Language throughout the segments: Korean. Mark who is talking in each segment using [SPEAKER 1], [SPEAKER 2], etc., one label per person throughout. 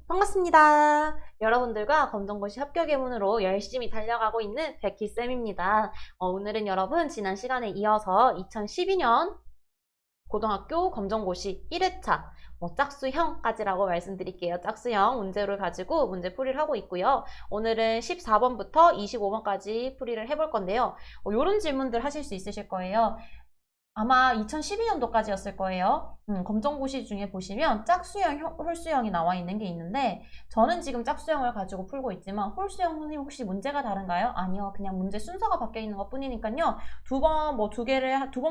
[SPEAKER 1] 반갑습니다. 여러분들과 검정고시 합격 예문으로 열심히 달려가고 있는 베키쌤입니다. 오늘은 여러분 지난 시간에 이어서 2012년 고등학교 검정고시 1회차 짝수형까지라고 말씀드릴게요. 짝수형 문제를 가지고 문제풀이를 하고 있고요. 오늘은 14번부터 25번까지 풀이를 해볼 건데요. 이런 질문들 하실 수 있으실 거예요. 아마 2012년도까지였을 거예요. 검정고시 중에 보시면 짝수형, 홀수형이 나와 있는 게 있는데 저는 지금 짝수형을 가지고 풀고 있지만 홀수형 선생님 혹시 문제가 다른가요? 아니요. 그냥 문제 순서가 바뀌어 있는 것 뿐이니까요. 두 번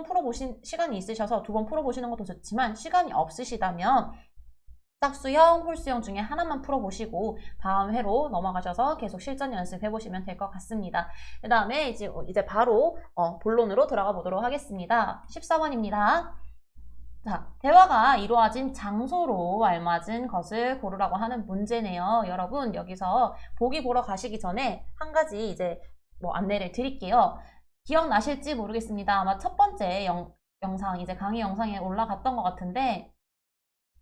[SPEAKER 1] 풀어보신 시간이 있으셔서 두 번 풀어보시는 것도 좋지만 시간이 없으시다면 짝수형, 홀수형 중에 하나만 풀어보시고 다음 회로 넘어가셔서 계속 실전 연습해보시면 될 것 같습니다. 그 다음에 이제 바로 본론으로 들어가 보도록 하겠습니다. 14번입니다. 자, 대화가 이루어진 장소로 알맞은 것을 고르라고 하는 문제네요. 여러분 여기서 보기 보러 가시기 전에 한 가지 이제 안내를 드릴게요. 기억나실지 모르겠습니다. 아마 첫 번째 영상, 이제 강의 영상에 올라갔던 것 같은데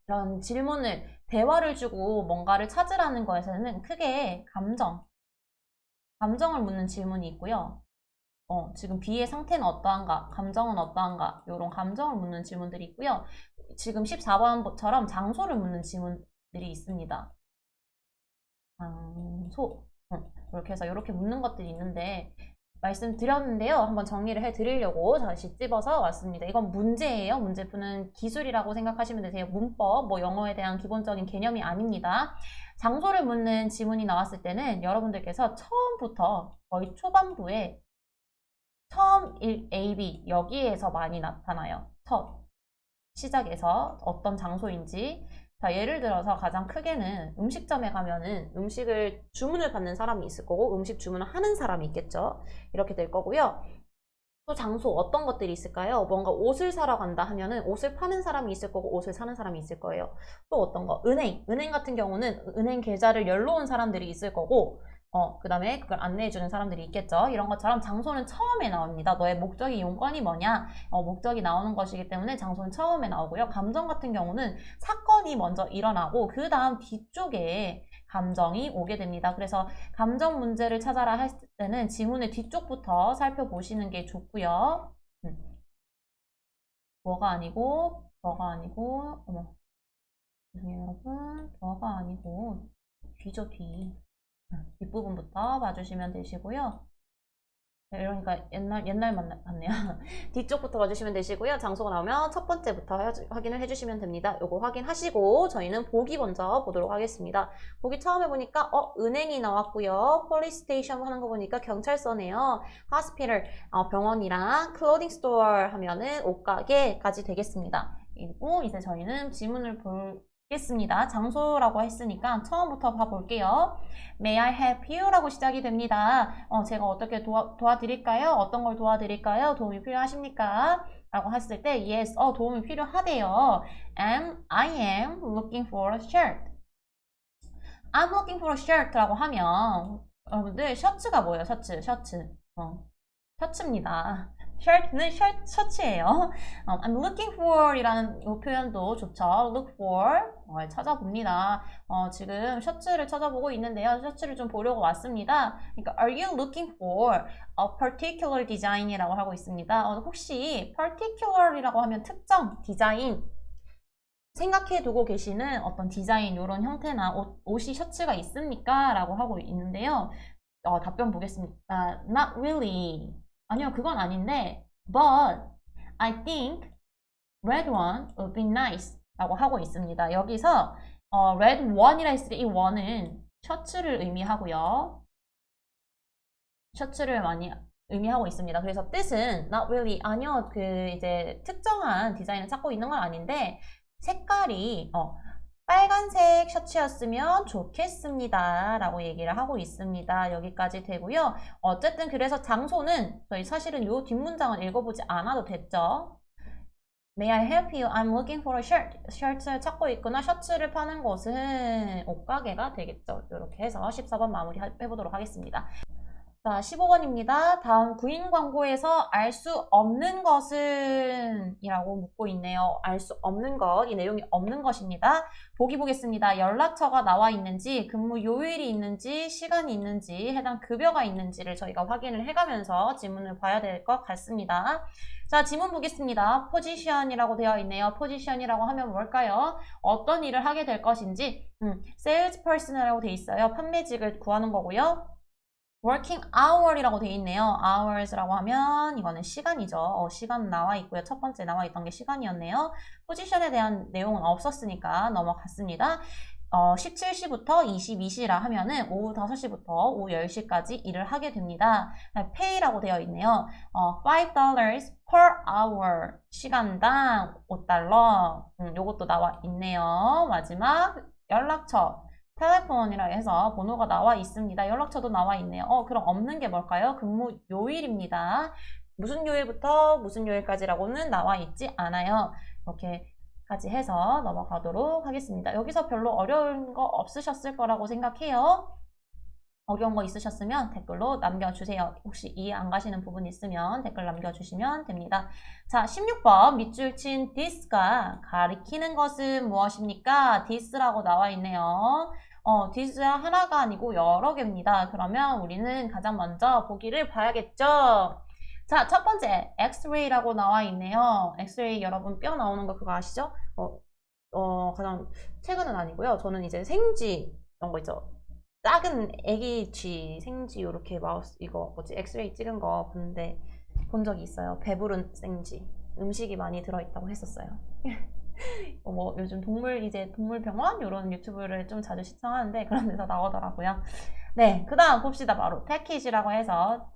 [SPEAKER 1] 이런 질문을, 대화를 주고 뭔가를 찾으라는 거에서는 크게 감정을 묻는 질문이 있고요. 지금 B의 상태는 어떠한가, 감정은 어떠한가, 이런 감정을 묻는 질문들이 있고요. 지금 14번처럼 장소를 묻는 질문들이 있습니다. 장소, 이렇게 해서 이렇게 묻는 것들이 있는데 말씀드렸는데요. 한번 정리를 해드리려고 다시 찝어서 왔습니다. 이건 문제예요. 문제 푸는 기술이라고 생각하시면 되세요. 문법, 영어에 대한 기본적인 개념이 아닙니다. 장소를 묻는 지문이 나왔을 때는 여러분들께서 처음부터 거의 초반부에 처음 A, B 여기에서 많이 나타나요. 첫 시작에서 어떤 장소인지. 자, 예를 들어서 가장 크게는 음식점에 가면은 음식을 주문을 받는 사람이 있을 거고 음식 주문을 하는 사람이 있겠죠. 이렇게 될 거고요. 또 장소 어떤 것들이 있을까요? 뭔가 옷을 사러 간다 하면은 옷을 파는 사람이 있을 거고 옷을 사는 사람이 있을 거예요. 또 어떤 거? 은행 같은 경우는 은행 계좌를 열러 온 사람들이 있을 거고 그 다음에 그걸 안내해주는 사람들이 있겠죠. 이런 것처럼 장소는 처음에 나옵니다. 너의 목적이 용건이 뭐냐? 목적이 나오는 것이기 때문에 장소는 처음에 나오고요. 감정 같은 경우는 사건이 먼저 일어나고 그 다음 뒤쪽에 감정이 오게 됩니다. 그래서 감정 문제를 찾아라 했을 때는 지문의 뒤쪽부터 살펴보시는 게 좋고요. 뭐가 아니고 죄송해요 여러분, 뭐가 아니고 뒤죠, 뒤. 뒷부분부터 봐주시면 되시고요. 그러니까 옛날 맞네요. 뒤쪽부터 봐주시면 되시고요. 장소가 나오면 첫 번째부터 확인을 해주시면 됩니다. 요거 확인하시고 저희는 보기 먼저 보도록 하겠습니다. 보기 처음에 보니까 은행이 나왔고요. police station 하는 거 보니까 경찰서네요. hospital 병원이랑 clothing store 하면은 옷가게까지 되겠습니다. 그리고 이제 저희는 지문을 겠습니다. 장소라고 했으니까 처음부터 봐볼게요. May I help you? 라고 시작이 됩니다. 제가 어떻게 도와드릴까요? 어떤 걸 도와드릴까요? 도움이 필요하십니까? 라고 했을 때 yes, 도움이 필요하대요. I am looking for a shirt. I'm looking for a shirt 라고 하면 여러분들 셔츠가 뭐예요? 셔츠입니다. 셔츠는 셔츠예요. I'm looking for 이라는 이 표현도 좋죠. look for 찾아봅니다. 지금 셔츠를 찾아보고 있는데요. 셔츠를 좀 보려고 왔습니다. 그러니까 are you looking for a particular design이라고 하고 있습니다. 혹시 particular이라고 하면 특정, 디자인 생각해 두고 계시는 어떤 디자인 이런 형태나 옷이 셔츠가 있습니까? 라고 하고 있는데요. 답변 보겠습니다. Not really. 아니요, 그건 아닌데 but I think red one would be nice 라고 하고 있습니다. 여기서 red one이라 했을 때 이 one은 셔츠를 의미하고요. 셔츠를 많이 의미하고 있습니다. 그래서 뜻은 not really, 아니요, 이제 특정한 디자인을 찾고 있는 건 아닌데 색깔이 빨간색 셔츠였으면 좋겠습니다 라고 얘기를 하고 있습니다. 여기까지 되고요. 어쨌든 그래서 장소는 저희 사실은 이 뒷문장은 읽어보지 않아도 됐죠. May I help you? I'm looking for a shirt. 셔츠를 찾고 있거나 셔츠를 파는 곳은 옷가게가 되겠죠. 이렇게 해서 14번 마무리 해보도록 하겠습니다. 자, 15번입니다. 다음 구인 광고에서 알 수 없는 것은 이라고 묻고 있네요. 알 수 없는 것, 이 내용이 없는 것입니다. 보기 보겠습니다. 연락처가 나와 있는지, 근무 요일이 있는지, 시간이 있는지, 해당 급여가 있는지를 저희가 확인을 해가면서 지문을 봐야 될 것 같습니다. 자, 지문 보겠습니다. 포지션이라고 되어 있네요. 포지션이라고 하면 뭘까요? 어떤 일을 하게 될 것인지, 세일즈 퍼슨이라고 되어 있어요. 판매직을 구하는 거고요. working hour이라고 되어 있네요. hours라고 하면 이거는 시간이죠. 시간 나와 있고요. 첫 번째 나와 있던 게 시간이었네요. 포지션에 대한 내용은 없었으니까 넘어갔습니다. 17시부터 22시라 하면은 오후 5시부터 오후 10시까지 일을 하게 됩니다. pay라고 되어 있네요. $5 per hour. 시간당 $5. 요것도 나와 있네요. 마지막 연락처. 텔레폰이라 해서 번호가 나와 있습니다. 연락처도 나와 있네요. 그럼 없는 게 뭘까요? 근무 요일입니다. 무슨 요일부터 무슨 요일까지라고는 나와 있지 않아요. 이렇게까지 해서 넘어가도록 하겠습니다. 여기서 별로 어려운 거 없으셨을 거라고 생각해요. 어려운 거 있으셨으면 댓글로 남겨주세요. 혹시 이해 안 가시는 부분 있으면 댓글 남겨주시면 됩니다. 자, 16번 밑줄 친 this가 가리키는 것은 무엇입니까? this라고 나와 있네요. this 하나가 아니고 여러 개입니다. 그러면 우리는 가장 먼저 보기를 봐야겠죠? 자, 첫 번째 엑스레이라고 나와 있네요. 엑스레이 여러분 뼈 나오는 거 그거 아시죠? 가장 최근은 아니고요. 저는 이제 생쥐 이런 거 있죠. 작은 애기 쥐, 생쥐 이렇게 마우스 이거 뭐지 엑스레이 찍은 거 보는데 본 적이 있어요. 배부른 생쥐. 음식이 많이 들어있다고 했었어요. 뭐 요즘 동물병원 이런 유튜브를 좀 자주 시청하는데 그런 데서 나오더라고요. 네, 그 다음 봅시다. 바로 패키지라고 해서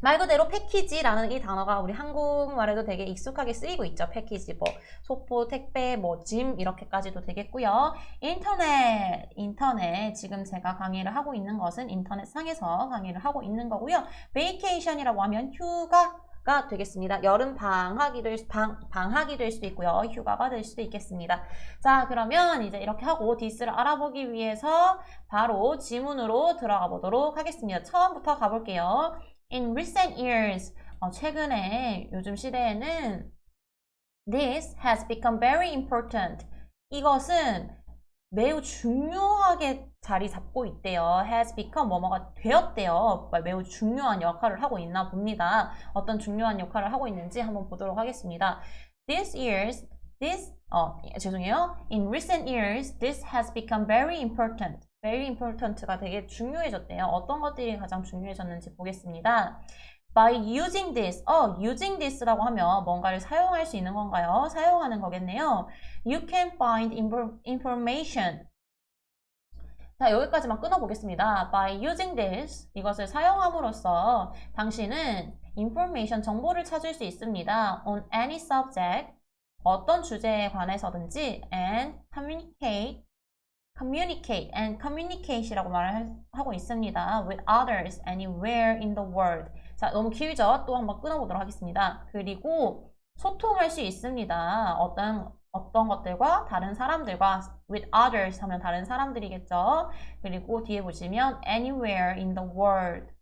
[SPEAKER 1] 말 그대로 패키지라는 이 단어가 우리 한국말에도 되게 익숙하게 쓰이고 있죠. 패키지, 뭐 소포, 택배, 뭐 짐 이렇게까지도 되겠고요. 인터넷 지금 제가 강의를 하고 있는 것은 인터넷 상에서 강의를 하고 있는 거고요. 베이케이션이라고 하면 휴가가 되겠습니다. 여름 방학이 될 수도 있고요. 휴가가 될 수도 있겠습니다. 자, 그러면 이제 이렇게 하고 this를 알아보기 위해서 바로 지문으로 들어가 보도록 하겠습니다. 처음부터 가볼게요. In recent years, 최근에 요즘 시대에는 this has become very important. 이것은 매우 중요하게 자리 잡고 있대요. has become 뭐뭐가 되었대요. 매우 중요한 역할을 하고 있나 봅니다. 어떤 중요한 역할을 하고 있는지 한번 보도록 하겠습니다. In recent years, this has become very important. very important가 되게 중요해졌대요. 어떤 것들이 가장 중요해졌는지 보겠습니다. By using this, using this라고 하면 뭔가를 사용할 수 있는 건가요? 사용하는 거겠네요. You can find information. 자, 여기까지만 끊어보겠습니다. By using this, 이것을 사용함으로써 당신은 information, 정보를 찾을 수 있습니다. On any subject, 어떤 주제에 관해서든지 and communicate이라고 말을 하고 있습니다. With others anywhere in the world. 자, 너무 길죠? 또 한번 끊어보도록 하겠습니다. 그리고 소통할 수 있습니다. 어떤 것들과 다른 사람들과 with others 하면 다른 사람들이겠죠. 그리고 뒤에 보시면 anywhere in the world.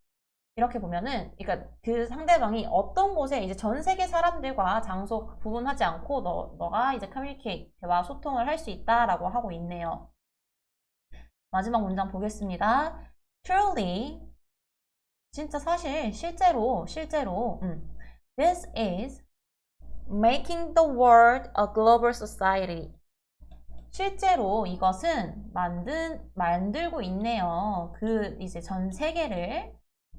[SPEAKER 1] 이렇게 보면은, 그러니까 그 상대방이 어떤 곳에 이제 전 세계 사람들과 장소 구분하지 않고 너가 이제 communicate, 대화, 소통을 할 수 있다라고 하고 있네요. 마지막 문장 보겠습니다. Truly, 진짜 사실, 실제로, this is making the world a global society. 실제로 이것은 만들고 있네요. 이제 전 세계를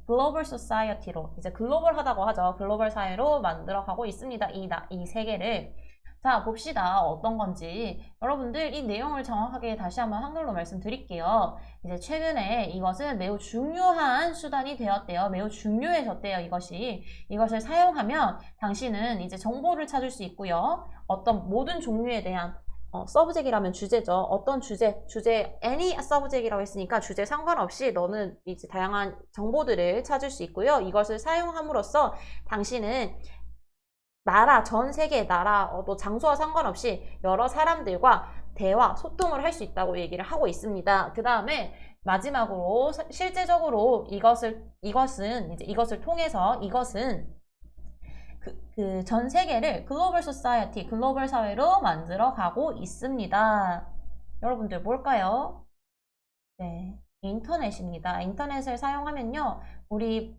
[SPEAKER 1] 글로벌 소사이어티로, 이제 글로벌하다고 하죠. 글로벌 사회로 만들어가고 있습니다. 이 세계를. 자, 봅시다. 어떤 건지. 여러분들 이 내용을 정확하게 다시 한번 한글로 말씀드릴게요. 이제 최근에 이것은 매우 중요한 수단이 되었대요. 매우 중요해졌대요. 이것을 사용하면 당신은 이제 정보를 찾을 수 있고요. 어떤 모든 종류에 대한 서브젝이라면 주제죠. 어떤 주제, any subject이라고 했으니까 주제 상관없이 너는 이제 다양한 정보들을 찾을 수 있고요. 이것을 사용함으로써 당신은 전 세계 나라, 장소와 상관없이 여러 사람들과 대화, 소통을 할 수 있다고 얘기를 하고 있습니다. 그 다음에 마지막으로 실제적으로 이것을 통해서 이것은 그 전 세계를 글로벌 소사이어티, 글로벌 사회로 만들어 가고 있습니다. 여러분들 뭘까요? 네, 인터넷입니다. 인터넷을 사용하면요, 우리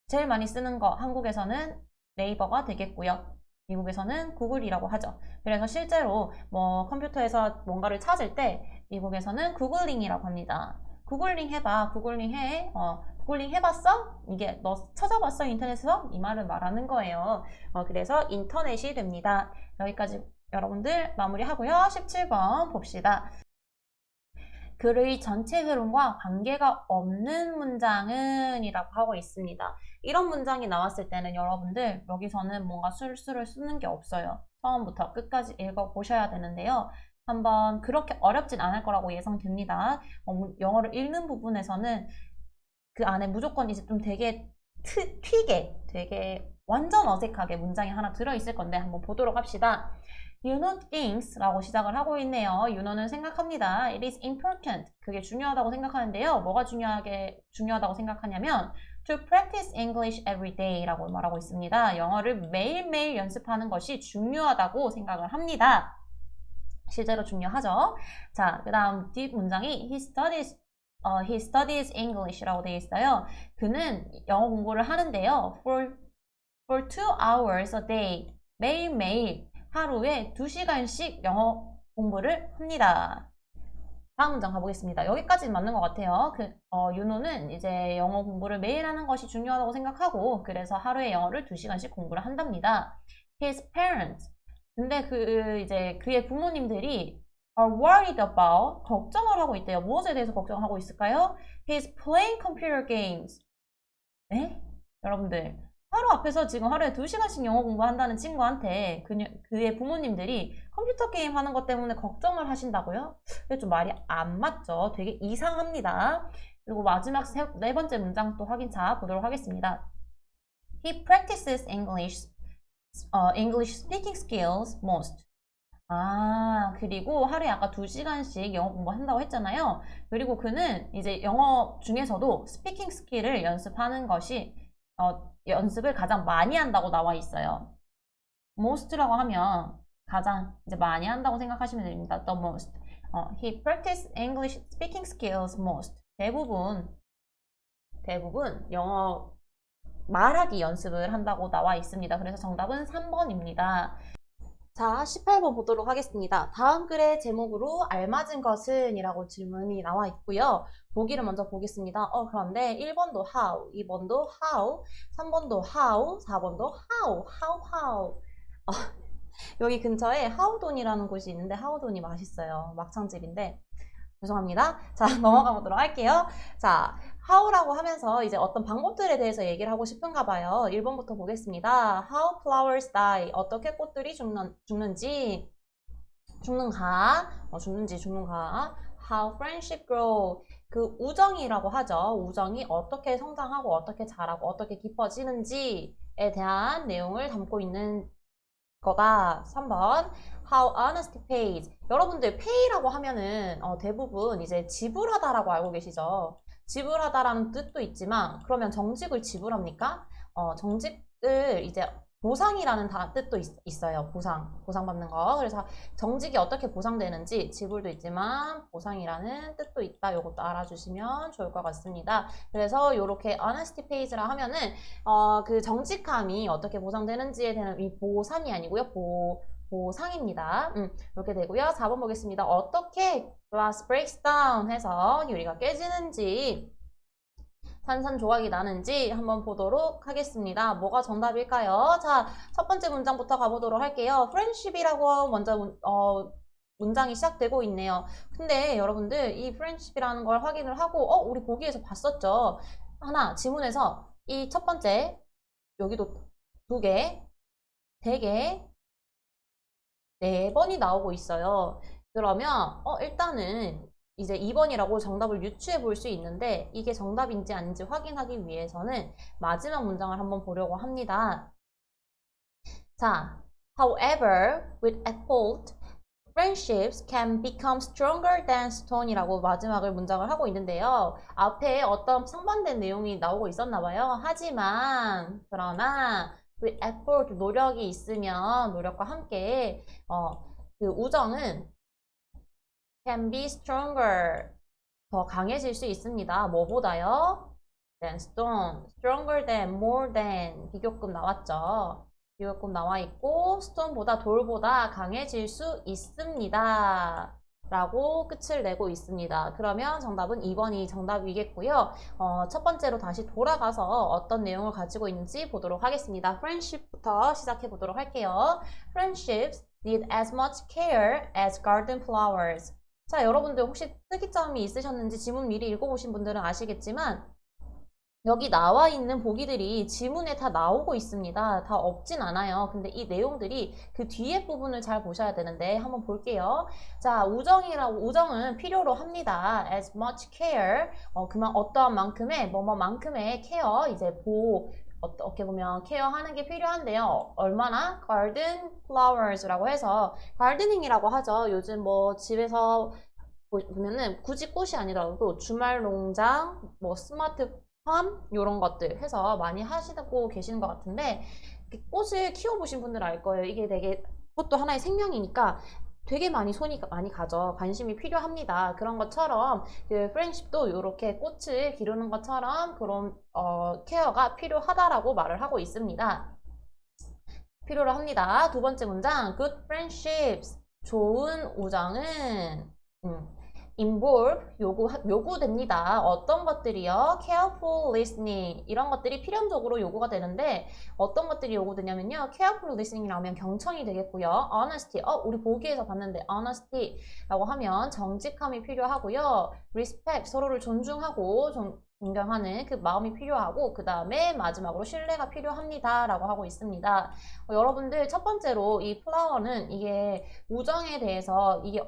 [SPEAKER 1] 제일 많이 쓰는 거 한국에서는 네이버가 되겠고요. 미국에서는 구글이라고 하죠. 그래서 실제로 컴퓨터에서 뭔가를 찾을 때 미국에서는 구글링이라고 합니다. 구글링 해봐, 구글링 해. 구글링 해봤어? 이게 너 찾아봤어 인터넷에서? 이 말을 말하는 거예요. 그래서 인터넷이 됩니다. 여기까지 여러분들 마무리하고요. 17번 봅시다. 글의 전체 흐름과 관계가 없는 문장은 이라고 하고 있습니다. 이런 문장이 나왔을 때는 여러분들 여기서는 뭔가 술수를 쓰는 게 없어요. 처음부터 끝까지 읽어보셔야 되는데요. 한번 그렇게 어렵진 않을 거라고 예상됩니다. 영어를 읽는 부분에서는 그 안에 무조건 이제 좀 되게 튀게, 되게 완전 어색하게 문장이 하나 들어있을 건데 한번 보도록 합시다. You know things 라고 시작을 하고 있네요. You know는 생각합니다. It is important. 그게 중요하다고 생각하는데요. 뭐가 중요하다고 생각하냐면 to practice English every day 라고 말하고 있습니다. 영어를 매일매일 연습하는 것이 중요하다고 생각을 합니다. 실제로 중요하죠. 자, 그 다음 뒷 문장이 he studies English라고 되어 있어요. 그는 영어 공부를 하는데요. For 2 hours a day. 매일매일 하루에 2시간씩 영어 공부를 합니다. 다음 문장 가보겠습니다. 여기까지는 맞는 것 같아요. 윤호는 이제 영어 공부를 매일 하는 것이 중요하다고 생각하고 그래서 하루에 영어를 2시간씩 공부를 한답니다. His parents. 근데 이제 그의 부모님들이 are worried about, 걱정을 하고 있대요. 무엇에 대해서 걱정하고 있을까요? He's playing computer games. 네? 여러분들, 하루 앞에서 지금 하루에 2시간씩 영어 공부한다는 친구한테 그의 부모님들이 컴퓨터 게임 하는 것 때문에 걱정을 하신다고요? 이게 좀 말이 안 맞죠? 되게 이상합니다. 그리고 마지막 네 번째 문장 또 확인차 보도록 하겠습니다. He practices English speaking skills most. 그리고 하루에 아까 2시간씩 영어 공부한다고 했잖아요. 그리고 그는 이제 영어 중에서도 스피킹 스킬을 연습하는 것이 연습을 가장 많이 한다고 나와 있어요. most라고 하면 가장 이제 많이 한다고 생각하시면 됩니다. the most. He practices English speaking skills most. 대부분 영어 말하기 연습을 한다고 나와 있습니다. 그래서 정답은 3번입니다. 자, 18번 보도록 하겠습니다. 다음 글의 제목으로 알맞은 것은 이라고 질문이 나와 있고요. 보기를 먼저 보겠습니다. 그런데 1번도 how, 2번도 how, 3번도 how, 4번도 how. 여기 근처에 하우돈이라는 곳이 있는데 하우돈이 맛있어요. 막창집인데 죄송합니다. 자, 넘어가 보도록 할게요. 자, how라고 하면서 이제 어떤 방법들에 대해서 얘기를 하고 싶은가 봐요. 1번부터 보겠습니다. How flowers die. 어떻게 꽃들이 죽는지. 죽는가. How friendship grow. 그 우정이라고 하죠. 우정이 어떻게 성장하고 어떻게 자라고 어떻게 깊어지는지에 대한 내용을 담고 있는 거다. 3번. How honesty pays. 여러분들 pay라고 하면은 대부분 이제 지불하다라고 알고 계시죠? 지불하다라는 뜻도 있지만 그러면 정직을 지불합니까? 정직을 이제 보상이라는 뜻도 있어요. 보상받는 거. 그래서 정직이 어떻게 보상되는지 지불도 있지만 보상이라는 뜻도 있다. 이것도 알아주시면 좋을 것 같습니다. 그래서 이렇게 honesty pays라 하면은 그 정직함이 어떻게 보상되는지에 대한 이 보상이 아니고요. 보상입니다. 이렇게 되고요. 4번 보겠습니다. 어떻게 glass breaks down 해서 유리가 깨지는지 산산조각이 나는지 한번 보도록 하겠습니다. 뭐가 정답일까요? 자, 첫 번째 문장부터 가보도록 할게요. friendship이라고 먼저 문장이 시작되고 있네요. 근데 여러분들 이 friendship이라는 걸 확인을 하고 우리 보기에서 봤었죠. 하나 지문에서 이 첫 번째 여기도 2개, 3개, 4번이 나오고 있어요. 그러면 일단은 이제 2번이라고 정답을 유추해 볼 수 있는데 이게 정답인지 아닌지 확인하기 위해서는 마지막 문장을 한번 보려고 합니다. 자, however, with at fault, Friendships can become stronger than stone이라고 마지막을 문장을 하고 있는데요. 앞에 어떤 상반된 내용이 나오고 있었나 봐요. 하지만, 그러나, with effort, 노력이 있으면, 노력과 함께, 그 우정은 can be stronger, 더 강해질 수 있습니다. 뭐보다요? than stone, stronger than, more than, 비교급 나왔죠. 비교급 나와 있고 stone보다 돌보다 강해질 수 있습니다. 라고 끝을 내고 있습니다. 그러면 정답은 2번이 정답이겠고요. 첫 번째로 다시 돌아가서 어떤 내용을 가지고 있는지 보도록 하겠습니다. friendship부터 시작해 보도록 할게요. Friendships need as much care as garden flowers. 자, 여러분들 혹시 특이점이 있으셨는지 지문 미리 읽어보신 분들은 아시겠지만 여기 나와 있는 보기들이 지문에 다 나오고 있습니다. 다 없진 않아요. 근데 이 내용들이 그 뒤에 부분을 잘 보셔야 되는데 한번 볼게요. 자, 우정은 필요로 합니다. as much care, 그만 어떠한 만큼의, 뭐뭐만큼의 care, 이제 어떻게 보면 케어하는 게 필요한데요. 얼마나? garden flowers라고 해서 가르드닝이라고 하죠. 요즘 뭐 집에서 보면은 굳이 꽃이 아니더라도 주말 농장, 뭐 스마트 이런 것들 해서 많이 하시고 계시는 것 같은데 꽃을 키워보신 분들은 알 거예요. 이게 되게 꽃도 하나의 생명이니까 되게 손이 많이 가죠. 관심이 필요합니다. 그런 것처럼 그 프렌십도 이렇게 꽃을 기르는 것처럼 그런 케어가 필요하다라고 말을 하고 있습니다. 필요로 합니다. 두 번째 문장, good friendships, 좋은 우정은 involve, 요구됩니다. 어떤 것들이요? careful listening, 이런 것들이 필연적으로 요구가 되는데 어떤 것들이 요구되냐면요. careful listening이라면 경청이 되겠고요. honesty, 우리 보기에서 봤는데 honesty라고 하면 정직함이 필요하고요. respect, 서로를 존중하고 존경하는 그 마음이 필요하고 그 다음에 마지막으로 신뢰가 필요합니다 라고 하고 있습니다. 여러분들 첫 번째로 이 플라워는 이게 우정에 대해서 이게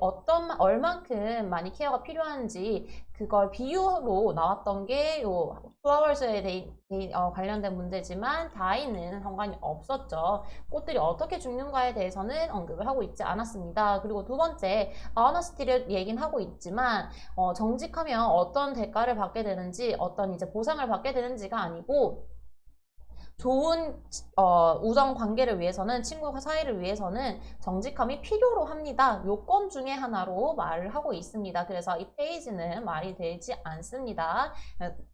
[SPEAKER 1] 얼만큼 많이 케어가 필요한지 그걸 비유로 나왔던 게 요 플라워스에 관련된 문제지만 다이는 상관이 없었죠. 꽃들이 어떻게 죽는가에 대해서는 언급을 하고 있지 않았습니다. 그리고 두 번째, honesty를 얘기는 하고 있지만 정직하면 어떤 대가를 받게 되는지 어떤 이제 보상을 받게 되는지가 아니고 좋은 우정 관계를 위해서는 친구 사이를 위해서는 정직함이 필요로 합니다. 요건 중에 하나로 말을 하고 있습니다. 그래서 이 페이지는 말이 되지 않습니다.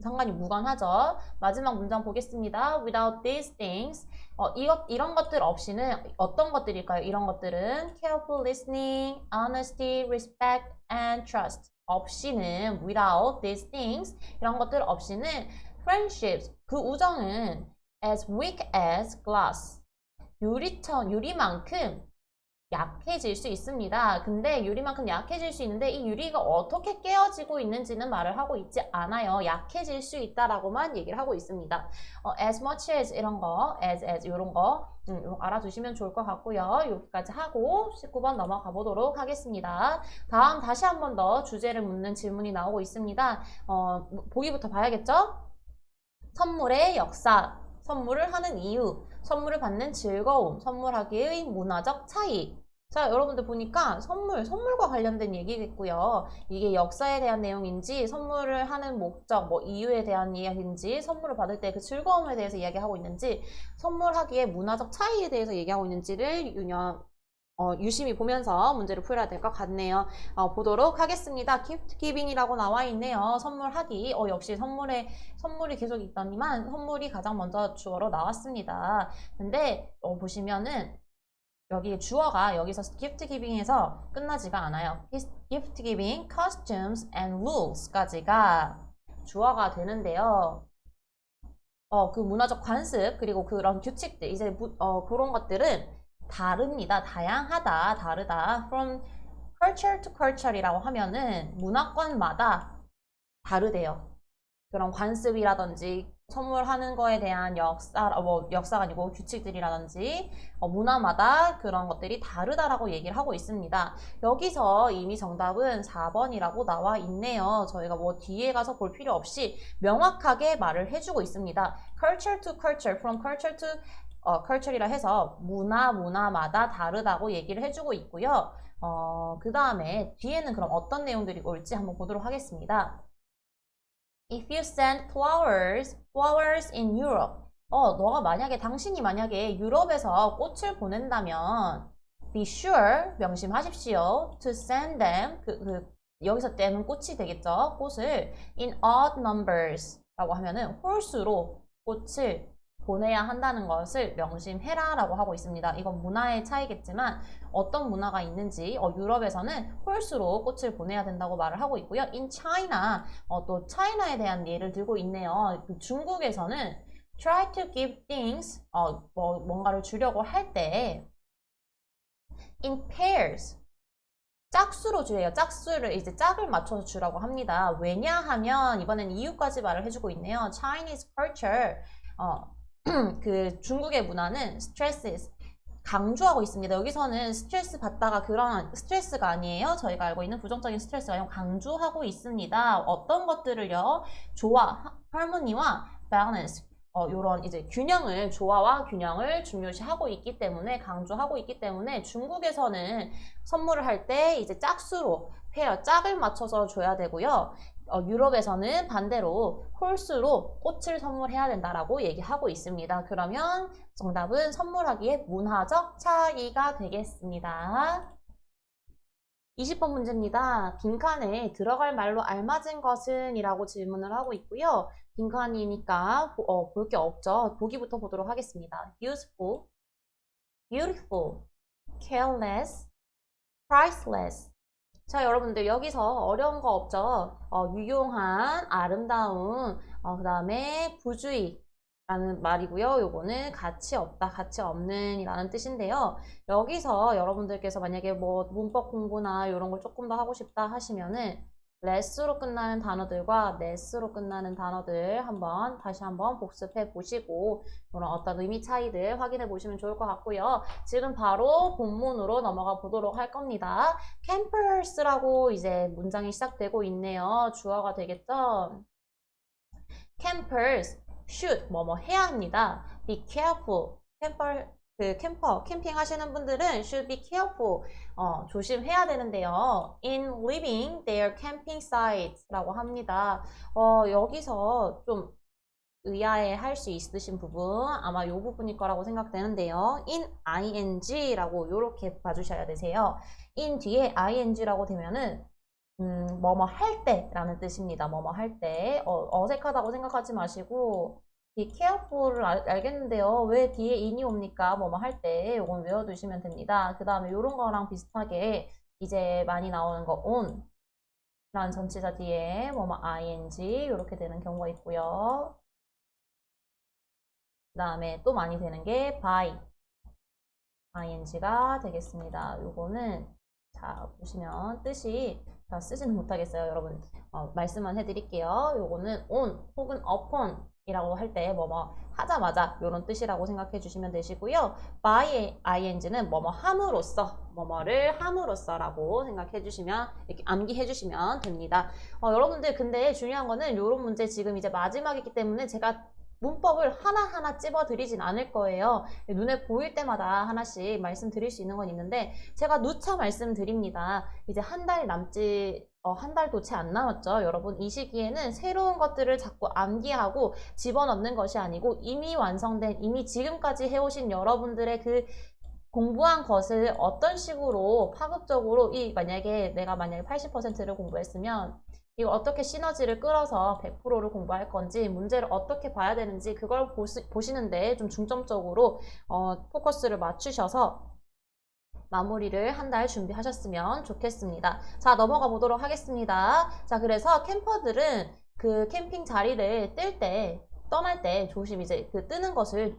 [SPEAKER 1] 상관이 무관하죠. 마지막 문장 보겠습니다. Without these things, 이런 것들 없이는 어떤 것들일까요? 이런 것들은 careful listening, honesty, respect, and trust. 없이는 without these things, 이런 것들 없이는 friendships, 그 우정은 as weak as glass, 유리만큼 약해질 수 있습니다. 근데 유리만큼 약해질 수 있는데 이 유리가 어떻게 깨어지고 있는지는 말을 하고 있지 않아요. 약해질 수 있다라고만 얘기를 하고 있습니다. as much as 이런 거, as 이런 거 알아두시면 좋을 것 같고요. 여기까지 하고 19번 넘어가 보도록 하겠습니다. 다음 다시 한 번 더 주제를 묻는 질문이 나오고 있습니다. 보기부터 봐야겠죠? 선물의 역사, 선물을 하는 이유, 선물을 받는 즐거움, 선물하기의 문화적 차이. 자, 여러분들 보니까 선물과 관련된 얘기겠고요. 이게 역사에 대한 내용인지, 선물을 하는 목적, 뭐 이유에 대한 이야기인지, 선물을 받을 때 그 즐거움에 대해서 이야기하고 있는지, 선물하기의 문화적 차이에 대해서 얘기하고 있는지를 유심히 보면서 문제를 풀어야 될 것 같네요. 보도록 하겠습니다. gift giving이라고 나와 있네요. 선물하기. 역시 선물이 계속 있더니만 선물이 가장 먼저 주어로 나왔습니다. 근데 보시면은 여기 주어가 여기서 gift giving에서 끝나지가 않아요. gift giving, costumes and rules까지가 주어가 되는데요. 그 문화적 관습 그리고 그런 규칙들 이제 그런 것들은 다릅니다. 다양하다, 다르다. From culture to culture이라고 하면은 문화권마다 다르대요. 그런 관습이라든지 선물하는 거에 대한 역사가 아니고 규칙들이라든지 문화마다 그런 것들이 다르다라고 얘기를 하고 있습니다. 여기서 이미 정답은 4번이라고 나와 있네요. 저희가 뭐 뒤에 가서 볼 필요 없이 명확하게 말을 해주고 있습니다. Culture to culture, from culture to culture이라 해서 문화마다 다르다고 얘기를 해주고 있고요. 그 다음에 뒤에는 그럼 어떤 내용들이 올지 한번 보도록 하겠습니다. If you send flowers in Europe. 당신이 만약에 유럽에서 꽃을 보낸다면, be sure, 명심하십시오. To send them, 여기서 땜은 꽃이 되겠죠. 꽃을 in odd numbers 라고 하면은 홀수로 꽃을 보내야 한다는 것을 명심해라 라고 하고 있습니다. 이건 문화의 차이겠지만 어떤 문화가 있는지 유럽에서는 홀수로 꽃을 보내야 된다고 말을 하고 있고요. In China, 또 차이나에 대한 예를 들고 있네요. 중국에서는 try to give things, 뭔가를 주려고 할 때 in pairs, 짝수로 주래요. 짝수를 이제 짝을 맞춰서 주라고 합니다. 왜냐하면 이번엔 이유까지 말을 해주고 있네요. Chinese culture, 그 중국의 문화는 stresses, 강조하고 있습니다. 여기서는 스트레스 받다가 그런 스트레스가 아니에요. 저희가 알고 있는 부정적인 스트레스가 아니고 강조하고 있습니다. 어떤 것들을요? 조화, harmony와 balance, 요런 이제 조화와 균형을 중요시하고 있기 때문에, 강조하고 있기 때문에 중국에서는 선물을 할 때 이제 짝수로, 짝을 맞춰서 줘야 되고요. 유럽에서는 반대로 홀수로 꽃을 선물해야 된다라고 얘기하고 있습니다. 그러면 정답은 선물하기에 문화적 차이가 되겠습니다. 20번 문제입니다. 빈칸에 들어갈 말로 알맞은 것은? 이라고 질문을 하고 있고요. 빈칸이니까 볼 게 없죠. 보기부터 보도록 하겠습니다. useful, beautiful, careless, priceless. 자, 여러분들 여기서 어려운 거 없죠? 유용한, 아름다운, 그 다음에 부주의 라는 말이고요. 요거는 가치 없다, 가치 없는 이라는 뜻인데요. 여기서 여러분들께서 만약에 뭐 문법 공부나 이런 걸 조금 더 하고 싶다 하시면은 less로 끝나는 단어들과 ness로 끝나는 단어들 다시 한번 복습해 보시고 이런 어떤 의미 차이들 확인해 보시면 좋을 것 같고요. 지금 바로 본문으로 넘어가 보도록 할 겁니다. campers라고 이제 문장이 시작되고 있네요. 주어가 되겠죠? campers should 뭐뭐 해야 합니다. be careful. 캠핑 하시는 분들은 should be careful. 조심해야 되는데요. in leaving their camping sites 라고 합니다. 여기서 좀 의아해 할 수 있으신 부분, 아마 이 부분일 거라고 생각되는데요. in ing라고 이렇게 봐주셔야 되세요. in 뒤에 ing라고 되면은 뭐뭐 할 때라는 뜻입니다. 뭐뭐 할 때. 어색하다고 생각하지 마시고 be careful을 알겠는데요. 왜 뒤에 in이 옵니까? 뭐뭐 할 때. 이건 외워두시면 됩니다. 그 다음에 이런 거랑 비슷하게 이제 많이 나오는 거 on 라는 전치사 뒤에 뭐뭐 ing 이렇게 되는 경우가 있고요. 그 다음에 또 많이 되는 게 by ing가 되겠습니다. 요거는 자 보시면 뜻이 자 쓰지는 못하겠어요. 여러분 말씀만 해드릴게요. 요거는 on 혹은 upon 이라고 할 때 뭐뭐 하자마자 이런 뜻이라고 생각해 주시면 되시고요. by ing는 뭐뭐 함으로써 뭐뭐를 함으로써 라고 생각해 주시면 이렇게 암기해 주시면 됩니다. 여러분들 근데 중요한 거는 이런 문제 지금 이제 마지막이기 때문에 제가 문법을 하나하나 찝어드리진 않을 거예요. 눈에 보일 때마다 하나씩 말씀드릴 수 있는 건 있는데 제가 누차 말씀드립니다. 이제 한 달 남지 한 달도 채 안 남았죠. 여러분 이 시기에는 새로운 것들을 자꾸 암기하고 집어넣는 것이 아니고 이미 완성된 이미 지금까지 해오신 여러분들의 그 공부한 것을 어떤 식으로 파급적으로 만약에 내가 80%를 공부했으면 이거 어떻게 시너지를 끌어서 100%를 공부할 건지 문제를 어떻게 봐야 되는지 그걸 보시는데 좀 중점적으로 포커스를 맞추셔서 마무리를 한 달 준비하셨으면 좋겠습니다. 자, 넘어가 보도록 하겠습니다. 자, 그래서 캠퍼들은 그 캠핑 자리를 떠날 때 이제 그 뜨는 것을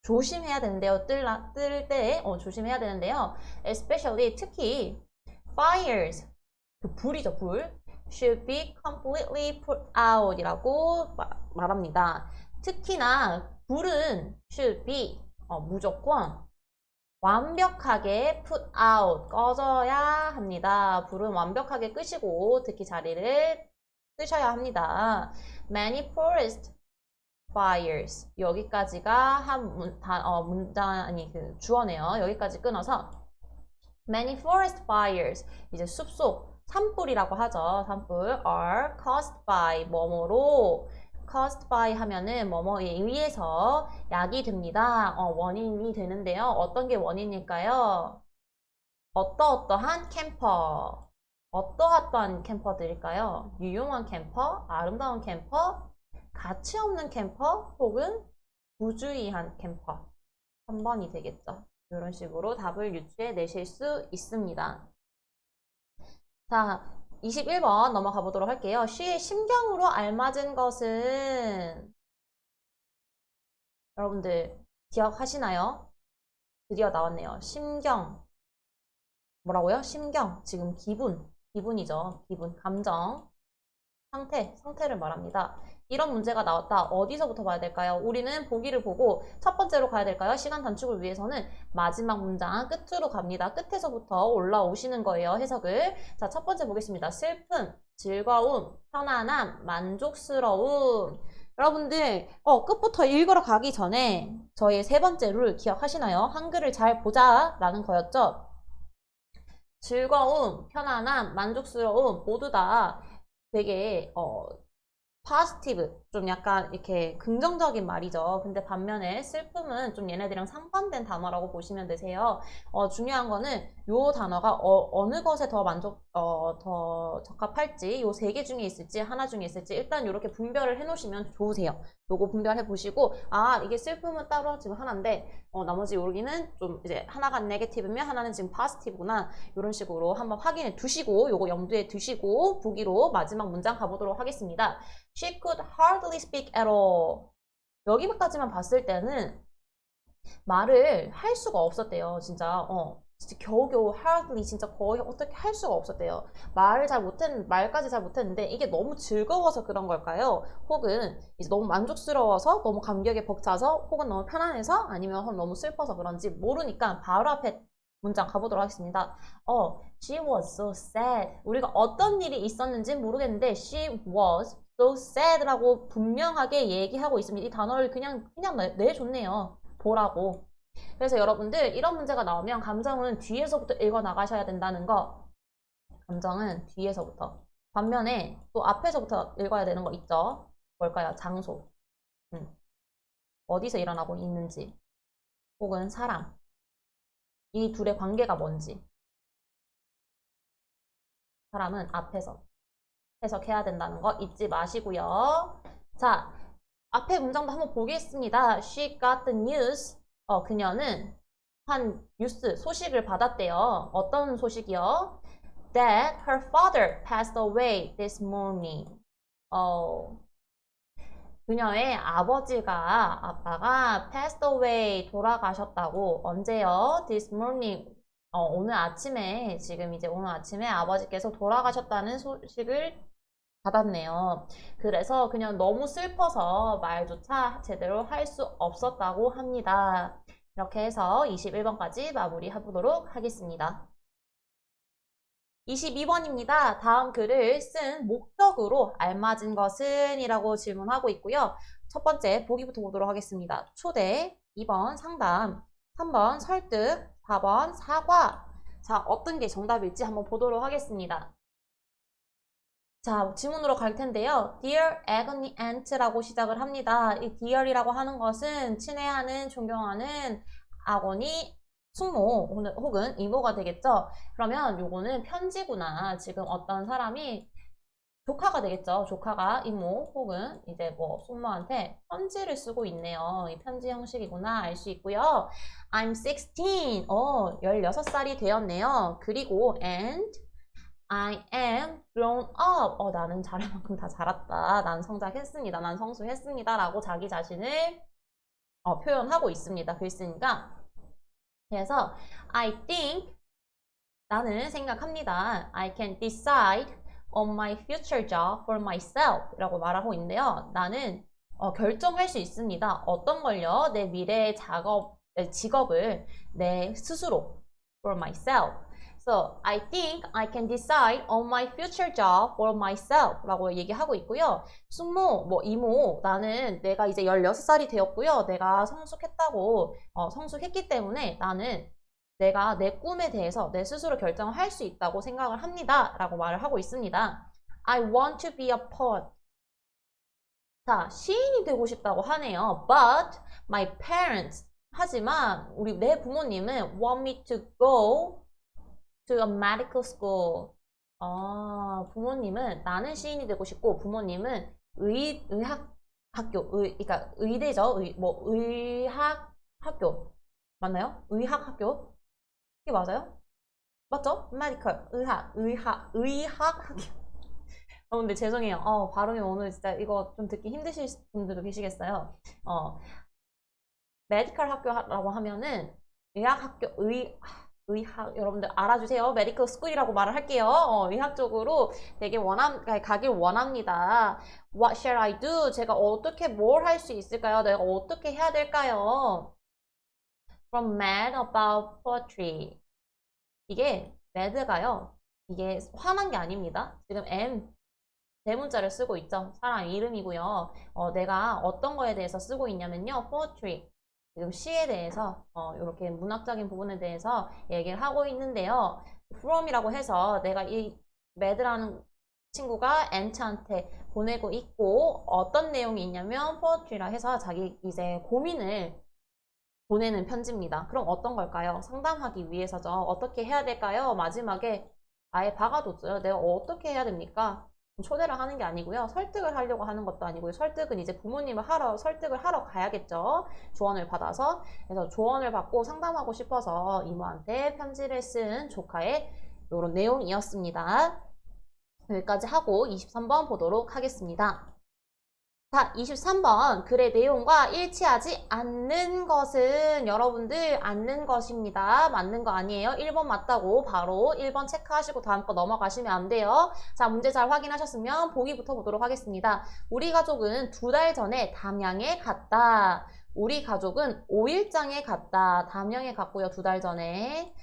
[SPEAKER 1] 조심해야 되는데요. 뜰 때 조심해야 되는데요. especially 특히 fires, 그 불이죠, 불. should be completely put out 이라고 말합니다. 특히나 불은 should be 무조건 완벽하게 put out 꺼져야 합니다. 불은 완벽하게 끄시고 특히 자리를 뜨셔야 합니다. Many forest fires 여기까지가 한 문장 아니 그 주어네요. 여기까지 끊어서 Many forest fires. 이제 숲속 산불이라고 하죠. 산불 are caused by 뭐뭐로 caused by 하면은 뭐뭐에 의해서 약이 됩니다. 원인이 되는데요. 어떤 게 원인일까요? 어떠어떠한 캠퍼. 어떠어떠한 캠퍼들일까요? 유용한 캠퍼, 아름다운 캠퍼, 가치 없는 캠퍼, 혹은 부주의한 캠퍼. 3번이 되겠죠. 이런 식으로 답을 유추해 내실 수 있습니다. 자, 21번 넘어가 보도록 할게요. she의 심경으로 알맞은 것은 여러분들 기억하시나요? 드디어 나왔네요. 심경. 뭐라고요? 심경. 지금 기분이죠. 기분, 감정, 상태를 말합니다. 이런 문제가 나왔다. 어디서부터 봐야 될까요? 우리는 보기를 보고 첫 번째로 가야 될까요? 시간 단축을 위해서는 마지막 문장 끝으로 갑니다. 끝에서부터 올라오시는 거예요. 해석을. 자, 첫 번째 보겠습니다. 슬픔, 즐거움, 편안함, 만족스러움. 여러분들 끝부터 읽으러 가기 전에 저의 세 번째 룰 기억하시나요? 한글을 잘 보자 라는 거였죠. 즐거움, 편안함, 만족스러움 모두 다 되게 positive, 좀 약간 이렇게 긍정적인 말이죠. 근데 반면에 슬픔은 좀 얘네들이랑 상반된 단어라고 보시면 되세요. 중요한 거는 요 단어가 어느 것에 더 적합할지, 요 세 개 중에 있을지, 하나 중에 있을지, 일단 이렇게 분별을 해 놓으시면 좋으세요. 요거 분별해 보시고, 이게 슬픔은 따로 지금 하나인데, 나머지 여기는 좀 이제 하나가 네게티브면 하나는 지금 포지티브구나. 이런 식으로 한번 확인해 두시고, 요거 염두에 두시고, 보기로 마지막 문장 가보도록 하겠습니다. She could hardly speak at all. 여기까지만 봤을 때는 말을 할 수가 없었대요. 진짜 겨우겨우 hardly 진짜 거의 어떻게 할 수가 없었대요. 말까지 잘 못했는데 이게 너무 즐거워서 그런 걸까요? 혹은 이제 너무 만족스러워서 너무 감격에 벅차서 혹은 너무 편안해서 아니면 너무 슬퍼서 그런지 모르니까 바로 앞에 문장 가보도록 하겠습니다. She was so sad. 우리가 어떤 일이 있었는지 모르겠는데 she was so sad라고 분명하게 얘기하고 있습니다. 이 단어를 그냥 내줬네요. 보라고. 그래서 여러분들 이런 문제가 나오면 감정은 뒤에서부터 읽어 나가셔야 된다는 거. 감정은 뒤에서부터. 반면에 또 앞에서부터 읽어야 되는 거 있죠. 뭘까요? 장소. 어디서 일어나고 있는지. 혹은 사람. 이 둘의 관계가 뭔지. 사람은 앞에서 해석해야 된다는 거 잊지 마시고요. 자, 앞에 문장도 한번 보겠습니다. She got the news. 그녀는 한 뉴스, 소식을 받았대요. 어떤 소식이요? That her father passed away this morning. 그녀의 아빠가 passed away, 돌아가셨다고. 언제요? This morning. 오늘 아침에, 지금 이제 오늘 아침에 아버지께서 돌아가셨다는 소식을 받았네요. 그래서 그냥 너무 슬퍼서 말조차 제대로 할 수 없었다고 합니다. 이렇게 해서 21번까지 마무리해보도록 하겠습니다. 22번입니다. 다음 글을 쓴 목적으로 알맞은 것은? 이라고 질문하고 있고요. 첫 번째 보기부터 보도록 하겠습니다. 초대, 2번 상담, 3번 설득, 4번 사과. 자, 어떤 게 정답일지 한번 보도록 하겠습니다. 자, 지문으로 갈 텐데요. Dear Agony Aunt라고 시작을 합니다. 이 dear이라고 하는 것은 친애하는, 존경하는 아고니 숙모 혹은 이모가 되겠죠. 그러면 요거는 편지구나. 지금 어떤 사람이 조카가 되겠죠. 조카가 이모 혹은 이제 뭐 숙모한테 편지를 쓰고 있네요. 이 편지 형식이구나 알 수 있고요. I'm 16. 16살이 되었네요. 그리고 and I am grown up. 나는 자랄 만큼 다 자랐다. 난 성장했습니다. 난 성숙했습니다. 라고 자기 자신을 표현하고 있습니다. 글쓰니까. 그래서 I think, 나는 생각합니다. I can decide on my future job for myself 라고 말하고 있는데요. 나는 결정할 수 있습니다. 어떤 걸요? 내 미래의 직업을 내 스스로 for myself. So, I think I can decide on my future job for myself 라고 얘기하고 있고요. 숙모, 이모, 나는 내가 이제 16살이 되었고요. 내가 성숙했기 때문에 나는 내가 내 꿈에 대해서 내 스스로 결정을 할 수 있다고 생각을 합니다. 라고 말을 하고 있습니다. I want to be a poet. 자, 시인이 되고 싶다고 하네요. But my parents. 하지만 내 부모님은 want me to go to a medical school. 부모님은 나는 시인이 되고 싶고 부모님은 의학 학교, 그러니까 의대죠. 의학 학교. 맞나요? 의학 학교. 이게 맞아요? 맞죠? medical, 의학 학교. 근데 죄송해요. 발음이 오늘 진짜 이거 좀 듣기 힘드실 분들도 계시겠어요. 메디컬 학교라고 하면은 의학 학교, 의학, 여러분들 알아주세요. 메디컬 스쿨이라고 말을 할게요. 의학 쪽으로 되게 가길 원합니다. What shall I do? 제가 어떻게 뭘 할 수 있을까요? 내가 어떻게 해야 될까요? From mad about poetry. 이게 mad가요. 이게 화난 게 아닙니다. 지금 대문자를 쓰고 있죠. 사람 이름이고요. 내가 어떤 거에 대해서 쓰고 있냐면요. poetry. 지금 시에 대해서 이렇게 문학적인 부분에 대해서 얘기를 하고 있는데요. from이라고 해서 내가 이 mad라는 친구가 엔트한테 보내고 있고 어떤 내용이 있냐면 poetry라 해서 자기 이제 고민을 보내는 편지입니다. 그럼 어떤 걸까요? 상담하기 위해서죠. 어떻게 해야 될까요? 마지막에 아예 박아뒀어요. 내가 어떻게 해야 됩니까? 초대를 하는 게 아니고요. 설득을 하려고 하는 것도 아니고요. 설득은 이제 부모님을 설득을 하러 가야겠죠. 조언을 받아서. 그래서 조언을 받고 상담하고 싶어서 이모한테 편지를 쓴 조카의 이런 내용이었습니다. 여기까지 하고 23번 보도록 하겠습니다. 자, 23번 글의 내용과 일치하지 않는 것은 여러분들 않는 것입니다. 맞는 거 아니에요. 1번 맞다고 바로 1번 체크하시고 다음 거 넘어가시면 안 돼요. 자, 문제 잘 확인하셨으면 보기부터 보도록 하겠습니다. 우리 가족은 2달 전에 담양에 갔다. 우리 가족은 5일장에 갔다. 담양에 갔고요. 2달 전에.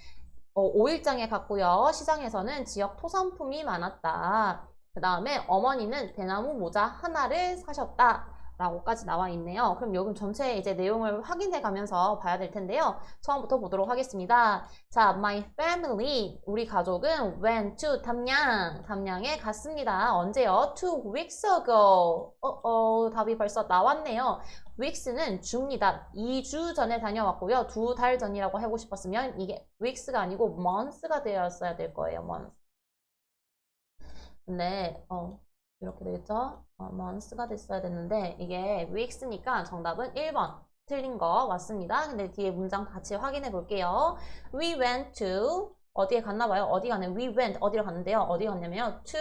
[SPEAKER 1] 5일장에 갔고요. 시장에서는 지역 토산품이 많았다. 그 다음에 어머니는 대나무 모자 하나를 사셨다 라고까지 나와 있네요. 그럼 여기 전체 이제 내용을 확인해 가면서 봐야 될 텐데요. 처음부터 보도록 하겠습니다. 자, my family, 우리 가족은 went to 담양에 갔습니다. 언제요? 2 weeks ago. 답이 벌써 나왔네요. weeks는 주입니다. 2주 전에 다녀왔고요. 2달 전이라고 하고 싶었으면 이게 weeks가 아니고 months가 되었어야 될 거예요. months. 근데 이렇게 되겠죠? months가 됐어야 됐는데 이게 weeks니까 정답은 1번 틀린 거 맞습니다. 근데 뒤에 문장 같이 확인해 볼게요. We went to 어디에 갔나 봐요. 어디 가는 we went 어디로 갔는데요. 어디 갔냐면 to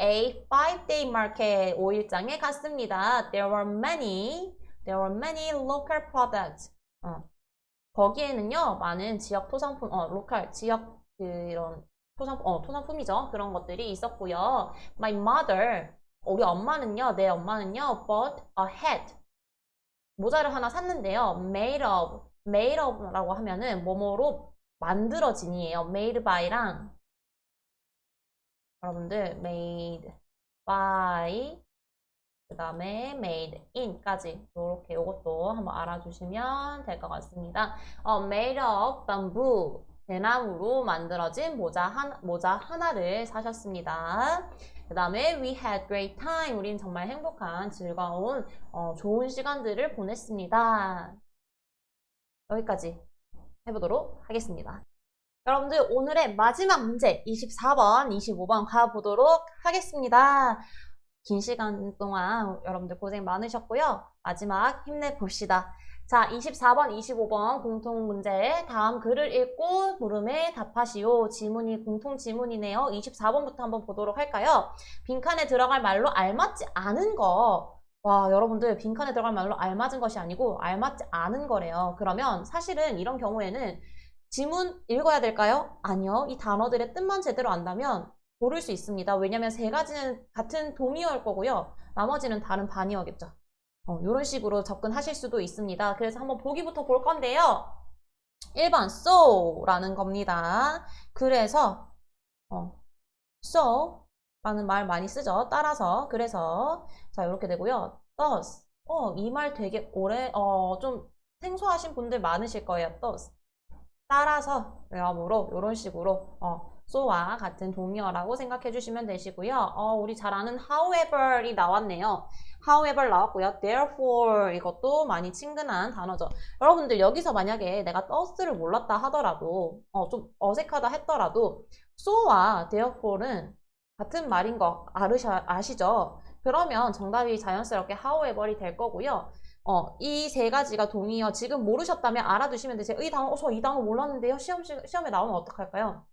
[SPEAKER 1] a 5-day market 5일장에 갔습니다. There were many local products. 거기에는요 많은 지역 토상품 local 지역 이런 토산품이죠. 그런 것들이 있었고요. My mother, 우리 엄마는요, 내 엄마는요, bought a hat. 모자를 하나 샀는데요. made of라고 하면은 뭐뭐로 만들어진이에요. made by랑 여러분들 made by 그 다음에 made in까지 이렇게 이것도 한번 알아주시면 될 것 같습니다. made of bamboo 대나무로 만들어진 모자 하나를 사셨습니다. 그 다음에 we had great time. 우린 정말 행복한 즐거운 좋은 시간들을 보냈습니다. 여기까지 해보도록 하겠습니다. 여러분들 오늘의 마지막 문제 24번, 25번 가보도록 하겠습니다. 긴 시간 동안 여러분들 고생 많으셨고요. 마지막 힘내봅시다. 자, 24번, 25번 공통 문제 다음 글을 읽고 물음에 답하시오. 지문이 공통 지문이네요. 24번부터 한번 보도록 할까요? 빈칸에 들어갈 말로 알맞지 않은 거. 와, 여러분들 빈칸에 들어갈 말로 알맞은 것이 아니고 알맞지 않은 거래요. 그러면 사실은 이런 경우에는 지문 읽어야 될까요? 아니요. 이 단어들의 뜻만 제대로 안다면 고를 수 있습니다. 왜냐면 세 가지는 같은 동의어일 거고요. 나머지는 다른 반의어겠죠. 이런 식으로 접근하실 수도 있습니다. 그래서 한번 보기부터 볼 건데요. 1번 so라는 겁니다. 그래서 so 라는 말 많이 쓰죠. 따라서 그래서 자 이렇게 되고요. thus 이 말 되게 좀 생소하신 분들 많으실 거예요. thus 따라서 외화으로 이런 식으로 so와 같은 동의어라고 생각해 주시면 되시고요. 우리 잘 아는 however이 나왔네요. however 나왔고요. therefore 이것도 많이 친근한 단어죠. 여러분들 여기서 만약에 내가 thus를 몰랐다 하더라도 좀 어색하다 했더라도 so와 therefore는 같은 말인 거 아시죠? 그러면 정답이 자연스럽게 however이 될 거고요. 이 세 가지가 동의어 지금 모르셨다면 알아두시면 되세요. 저 이 단어 몰랐는데요. 시험에 나오면 어떡할까요?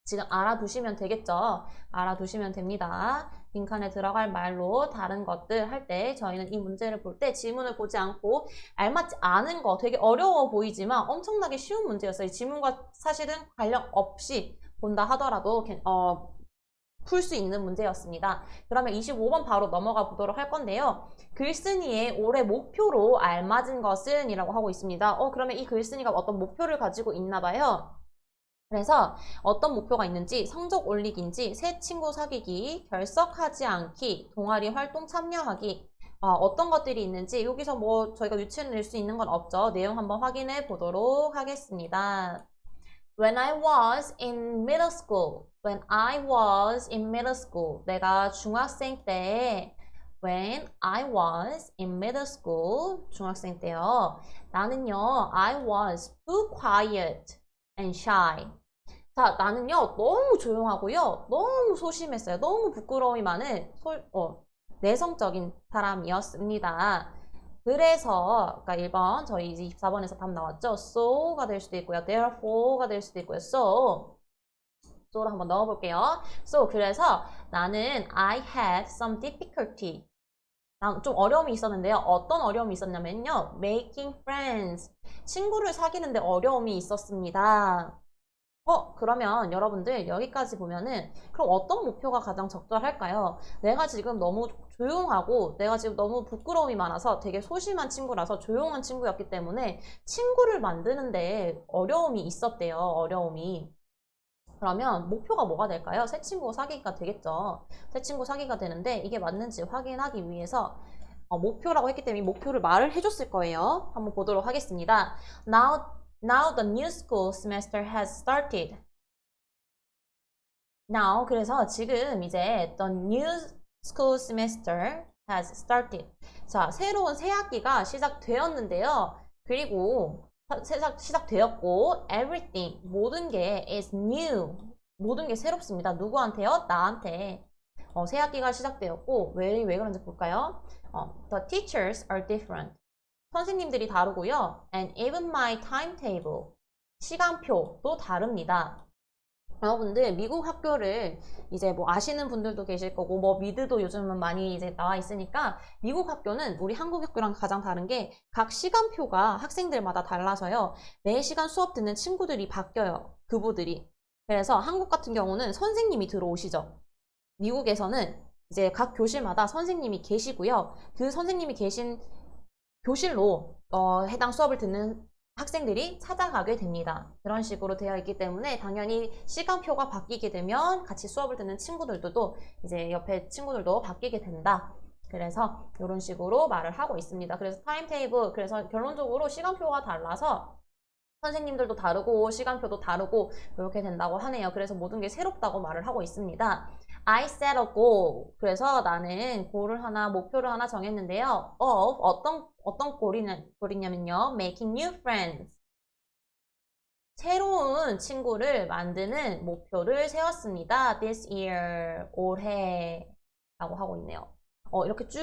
[SPEAKER 1] 지금 알아두시면 되겠죠? 알아두시면 됩니다. 빈칸에 들어갈 말로 다른 것들 할 때 저희는 이 문제를 볼 때 지문을 보지 않고 알맞지 않은 거 되게 어려워 보이지만 엄청나게 쉬운 문제였어요. 지문과 사실은 관련 없이 본다 하더라도 풀 수 있는 문제였습니다. 그러면 25번 바로 넘어가 보도록 할 건데요. 글쓴이의 올해 목표로 알맞은 것은 이라고 하고 있습니다. 그러면 이 글쓴이가 어떤 목표를 가지고 있나 봐요. 그래서 어떤 목표가 있는지 성적 올리기인지 새 친구 사귀기, 결석하지 않기, 동아리 활동 참여하기 어떤 것들이 있는지 여기서 뭐 저희가 유추해 낼 수 있는 건 없죠. 내용 한번 확인해 보도록 하겠습니다. When I was in middle school. When I was in middle school. 내가 중학생 때 When I was in middle school. 중학생 때요. 나는요. I was too quiet and shy. 자, 나는요. 너무 조용하고요. 너무 소심했어요. 너무 부끄러움이 많은 내성적인 사람이었습니다. 그래서 그러니까 1번 저희 이제 24번에서 답 나왔죠. so가 될 수도 있고요. therefore가 될 수도 있고요. so를 한번 넣어볼게요. 그래서 나는 I had some difficulty. 난 좀 어려움이 있었는데요. 어떤 어려움이 있었냐면요. making friends. 친구를 사귀는데 어려움이 있었습니다. 그러면 여러분들 여기까지 보면은 그럼 어떤 목표가 가장 적절할까요? 내가 지금 너무 조용하고 내가 지금 너무 부끄러움이 많아서 되게 소심한 친구라서 조용한 친구였기 때문에 친구를 만드는데 어려움이 있었대요. 어려움이. 그러면 목표가 뭐가 될까요? 새 친구 사귀기가 되겠죠. 새 친구 사귀기가 되는데 이게 맞는지 확인하기 위해서 목표라고 했기 때문에 목표를 말을 해줬을 거예요. 한번 보도록 하겠습니다. Now the new school semester has started. Now, 그래서 지금 이제 the new school semester has started. 자, 새로운 새 학기가 시작되었는데요. 그리고 시작되었고 everything, 모든 게 is new. 모든 게 새롭습니다. 누구한테요? 나한테. 새 학기가 시작되었고 왜 그런지 볼까요? The teachers are different. 선생님들이 다르고요. And even my timetable, 시간표도 다릅니다. 여러분들 미국 학교를 이제 뭐 아시는 분들도 계실 거고 뭐 미드도 요즘은 많이 이제 나와 있으니까 미국 학교는 우리 한국 학교랑 가장 다른 게 각 시간표가 학생들마다 달라서요. 매 시간 수업 듣는 친구들이 바뀌어요. 그부들이. 그래서 한국 같은 경우는 선생님이 들어오시죠. 미국에서는 이제 각 교실마다 선생님이 계시고요. 그 선생님이 계신 교실로 해당 수업을 듣는 학생들이 찾아가게 됩니다. 그런 식으로 되어 있기 때문에 당연히 시간표가 바뀌게 되면 같이 수업을 듣는 친구들도 이제 옆에 친구들도 바뀌게 된다. 그래서 이런 식으로 말을 하고 있습니다. 그래서 타임테이블, 그래서 결론적으로 시간표가 달라서 선생님들도 다르고 시간표도 다르고 이렇게 된다고 하네요. 그래서 모든 게 새롭다고 말을 하고 있습니다. I set a goal. 그래서 나는 목표를 하나 정했는데요. of 어떤 골이냐면요. making new friends. 새로운 친구를 만드는 목표를 세웠습니다. this year. 올해. 라고 하고 있네요. 이렇게 쭉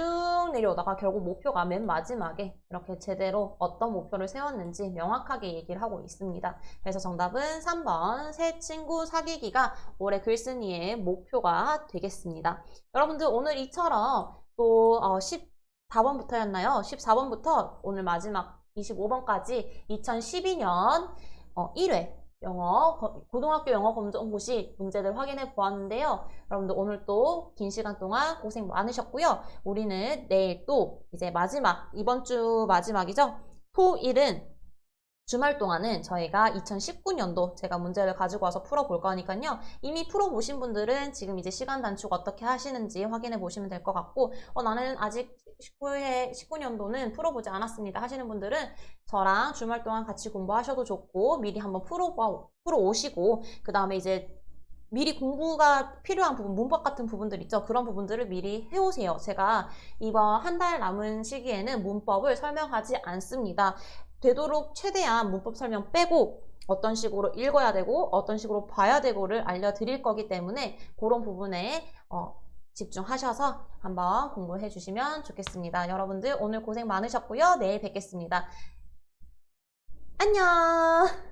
[SPEAKER 1] 내려오다가 결국 목표가 맨 마지막에 이렇게 제대로 어떤 목표를 세웠는지 명확하게 얘기를 하고 있습니다. 그래서 정답은 3번 새 친구 사귀기가 올해 글쓴이의 목표가 되겠습니다. 여러분들 오늘 이처럼 또 14번부터였나요? 14번부터 오늘 마지막 25번까지 2012년 1회 고등학교 영어 검정고시 문제들 확인해 보았는데요. 여러분들 오늘 또 긴 시간 동안 고생 많으셨고요. 우리는 내일 또 이제 이번 주 마지막이죠. 토일은 주말 동안은 저희가 2019년도 제가 문제를 가지고 와서 풀어볼 거니까요. 이미 풀어보신 분들은 지금 이제 시간 단축 어떻게 하시는지 확인해 보시면 될 것 같고, 나는 아직 19년도는 풀어보지 않았습니다 하시는 분들은 저랑 주말 동안 같이 공부하셔도 좋고, 미리 한번 풀어오시고, 그 다음에 이제 미리 공부가 필요한 부분, 문법 같은 부분들 있죠. 그런 부분들을 미리 해오세요. 제가 이번 한 달 남은 시기에는 문법을 설명하지 않습니다. 되도록 최대한 문법 설명 빼고 어떤 식으로 읽어야 되고 어떤 식으로 봐야 되고를 알려드릴 거기 때문에 그런 부분에 집중하셔서 한번 공부해 주시면 좋겠습니다. 여러분들 오늘 고생 많으셨고요. 내일 뵙겠습니다. 안녕!